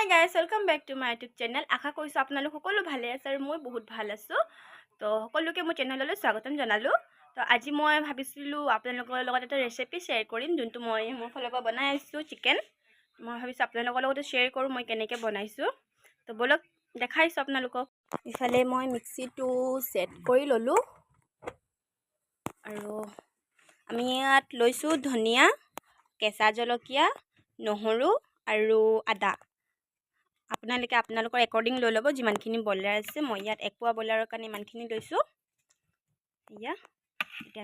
High guys, welcome back to my YouTube channel. আশা কৰিছোঁ আপোনালোক সকলো ভালে আছে আৰু মই বহুত ভাল আছোঁ। তো সকলোকে মোৰ চেনেললৈ স্বাগতম জনালোঁ। তো আজি মই ভাবিছিলোঁ আপোনালোকৰ লগত এটা ৰেচিপি শ্বেয়াৰ কৰিম, যোনটো মই মোৰ ফালৰ পৰা বনাই আছোঁ চিকেন। মই ভাবিছোঁ আপোনালোকৰ লগতো শ্বেয়াৰ কৰোঁ মই কেনেকৈ বনাইছোঁ। তো বলক দেখাইছোঁ আপোনালোকক। ইফালে মই মিক্সিটো ছেট কৰি ল'লোঁ আৰু আমি ইয়াত লৈছোঁ ধনিয়া, কেঁচা জলকীয়া, নহৰু আৰু আদা। আপোনালোকে আপোনালোকৰ একৰ্ডিং লৈ ল'ব যিমানখিনি ব্ৰইলাৰ আছে। মই ইয়াত 1 পোৱা ব্ৰইলাৰৰ কাৰণে ইমানখিনি লৈছোঁ। এতিয়া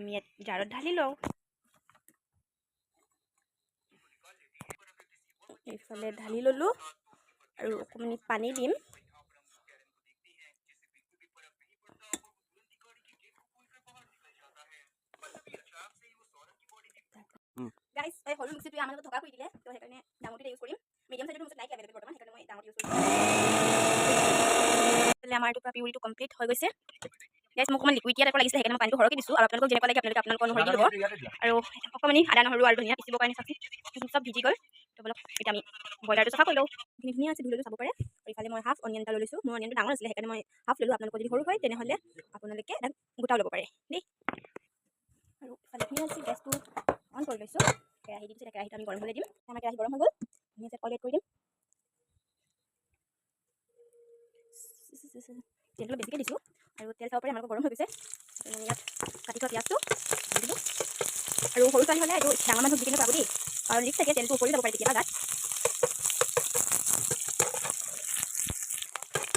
আমি ইয়াত জাৰত ঢালি লওঁ। এইফালে ঢালি ল'লোঁ আৰু অকণমান পানী দিম। গাইজ, এই সৰু মিক্সিটোৱে আমাৰ লগত ধকা কৰি দিলে, তো সেইকাৰণে ডাঙৰটো ইউজ কৰিম। মিডিয়াম চাইজৰ মিক্সি নাই এভেইলেবল বৰ্তমান, সেইকাৰণে মই ডাঙৰটো ইউজ কৰিম। আমাৰ এইটো পিউৰিটো কমপ্লিট হৈ গৈছে। গাইজ, মোক অকণমান লিকুইড টাইপৰ লাগিছে, সেইকাৰণে মই পানীটো সৰহকৈ দিছোঁ। আৰু আপোনালোকক যেনেকুৱা লাগে আপোনালোকৰ অনুসৰি দি ল'ব। আৰু অকণমান আদা, নহৰু আৰু ধনিয়া পিচিবৰ কাৰণে চাওকচোন চব ভিজি গ'ল। তো বলক এতিয়া আমি ব্ৰইলাৰটো চাফা কৰি লওঁ। এইখিনি ধুনীয়া আছে, ধুই ল'লোঁ, চাব পাৰে। আৰু ইফালে মই হাফ অনিয়ন এটা লৈ লৈছোঁ। মোৰ অনিয়নটো ডাঙৰ আছিলে, সেইকাৰণে মই হাফ ল'লোঁ। আপোনালোকৰ যদি সৰু হয় তেনেহ'লে আপোনালোকে এটা গোটাও ল'ব পাৰে দেই। আৰু ইফালে ধুনীয়া আছে, গেছটো অন কৰি লৈছোঁ। কেৰাহী দি দিছোঁ, কেৰাহীটো আমি গৰম হ'বলৈ দিম। আমাৰ কেৰাহী গৰম হৈ গ'ল, ধুনীয়াকৈ অইল এড কৰি দিম। তেলটো বেছিকৈ দিছোঁ আৰু তেল চাব পাৰে আমালোকৰ গৰম হৈ গৈছে। আমি ইয়াত কাটি থোৱা পিঁয়াজটো দি দিলোঁ। আৰু সৰু ছোৱালী হ'লে এইটো ডাঙৰ মানুহক দি কিনে পাব দেই, কাৰণ ৰিস্ক থাকে, তেলটো ওপৰি যাব পাৰে কেতিয়াবা গাত।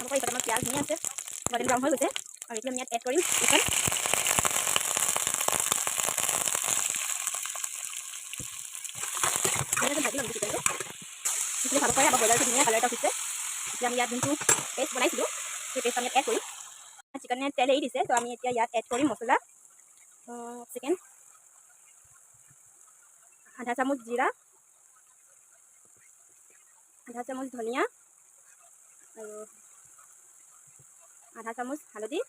আমাৰ পিঁয়াজ ধুনীয়া আছে, গল্ডেন ব্ৰাউন হৈ গৈছে। আৰু এতিয়া আমি ইয়াত এড কৰিম চিকেন। ভাজি ল'ম চিকেনটো। সেইখিনি খাব পাৰে। আমাৰ ব্ৰইলাৰটো ধুনীয়া কালাৰ এটা উঠিছে। এতিয়া আমি ইয়াত যোনটো পেষ্ট বনাইছিলোঁ সেই পেষ্ট আমি ইয়াত এড কৰিম। চিকেনে তেল এৰি দিছে, তো আমি এতিয়া ইয়াত এড কৰিম মছলা। চিকেন, আধা চামুচ জিৰা, আধা চামুচ ধনিয়া আৰু আধা চামুচ হালধি।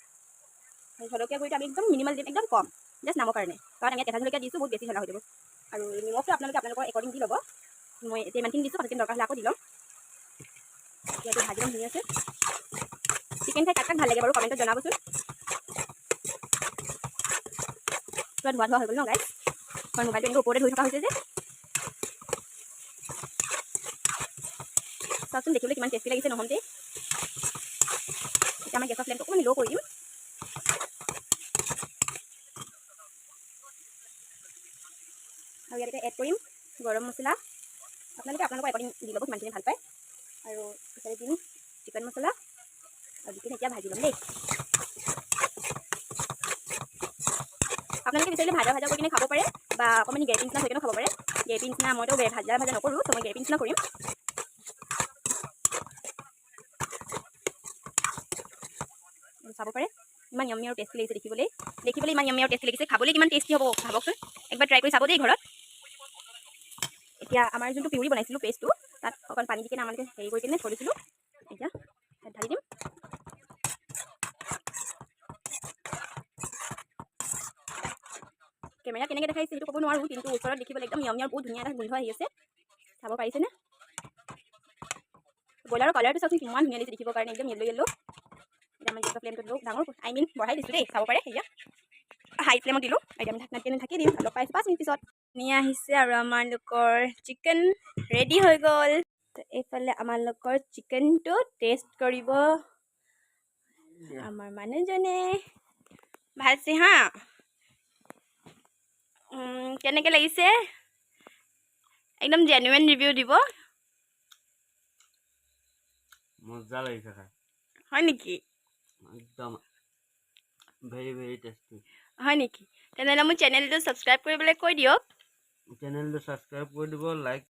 আৰু জলকীয়া গুড়িটো আমি একদম মিনিমাল দিম, একদম কম, জাষ্ট নামৰ কাৰণে, কাৰণ আমি ইয়াত কেঁচা জলকীয়া দিছোঁ, বহুত বেছি জ্বলা হৈ যাব। আৰু নিমখটো আপোনালোকে আপোনালোকৰ একৰ্ডিং দি ল'ব। মই এতিয়া ইমানখিনি দিছোঁ, ভালকৈ দৰকাৰ হ'লে আকৌ দি ল'ম। এতিয়া ভাজি ল'ম ধুনীয়াকৈ। চিকেন খাই কাক কাক ভাল লাগে বাৰু কমেণ্টত জনাবচোন। কিবা ধোৱা হৈ গ'ল ন গাইজ, কাৰণ মোবাইলটো এনেকৈ ওপৰতে ধুই থকা হৈছে যে। চাওকচোন দেখিবলৈ কিমান টেষ্টি লাগিছে নহওঁতে। এতিয়া আমাৰ গেছৰ ফ্লেমটো অকণমান ল' কৰি দিম। আৰু ইয়াতে এড কৰিম গৰম মছলা। আপোনালোকে আপোনালোকৰ একৰ্ডিং দি ল'ব কিমানখিনি ভাল পায়। আৰু ইফালে দিম চিকেন মছলা আৰু দি কিনে এতিয়া ভাজি ল'ম দেই। আপোনালোকে বিচাৰিলে ভাজা কৰি কিনে খাব পাৰে, বা অকণমান গ্ৰেভি নিচিনা হৈ কিনে খাব পাৰে। গ্ৰেভি নিচিনা মইতো ভাজা নকৰোঁ, তো মই গ্ৰেভি নিচিনা কৰিম। চাব পাৰে ইমান য়ম্মি আৰু টেষ্টি লাগিছে দেখিবলৈ ইমান য়ম্মি আৰু টেষ্টি লাগিছে। খাবলৈ কিমান টেষ্টি হ'ব ভাবকচোন, একবাৰ ট্ৰাই কৰি চাব দেই ঘৰত। এতিয়া আমাৰ যোনটো পিউৰি বনাইছিলোঁ পেষ্টটো, তাত অকণ পানী দি কিনে আমালোকে হেৰি কৰি কিনে থৈ দিছিলোঁ। এতিয়া ঢালি দিম। কেমেৰা কেনেকৈ দেখাইছে সেইটো ক'ব নোৱাৰোঁ, কিন্তু ওচৰত দেখিবলৈ একদম য়ম্মি আৰু বহুত ধুনীয়া এটা গোন্ধ আহি আছে। চাব পাৰিছেনে? ব্ৰইলাৰৰ কালাৰটো চাওকচোন কিমান ধুনীয়া লাগিছে দেখিবৰ কাৰণে, একদম য়েল্ল'। এতিয়া আমি গেছৰ ফ্লেমটো ডাঙৰ বঢ়াই দিছোঁ দেই, চাব পাৰে। এতিয়া হাই ফ্লেমত দিলোঁ। এতিয়া আমি ঢাকি দিম। অলপ 5 মিনিট পিছত ধুনীয়া আহিছে আৰু আমালোকৰ চিকেন ৰেডি হৈ গ'ল। এইফালে আমালোকৰ চিকেনটো টেষ্ট কৰিব আমাৰ মানুহজনে। ভালছে হা, কেনেকৈ লাগিছে একদম জেনুইন ৰিভিউ দিব। মজা লাগিছে খাই। হয় নেকি? একদম ভেৰি ভেৰি টেষ্টি। হয় নেকি? তেনেহ'লে মোৰ চেনেলটো ছাবস্ক্ৰাইব কৰিবলৈ কৈ দিয়ক। চেনেলটো ছাবস্ক্ৰাইব কৰি দিব, লাইক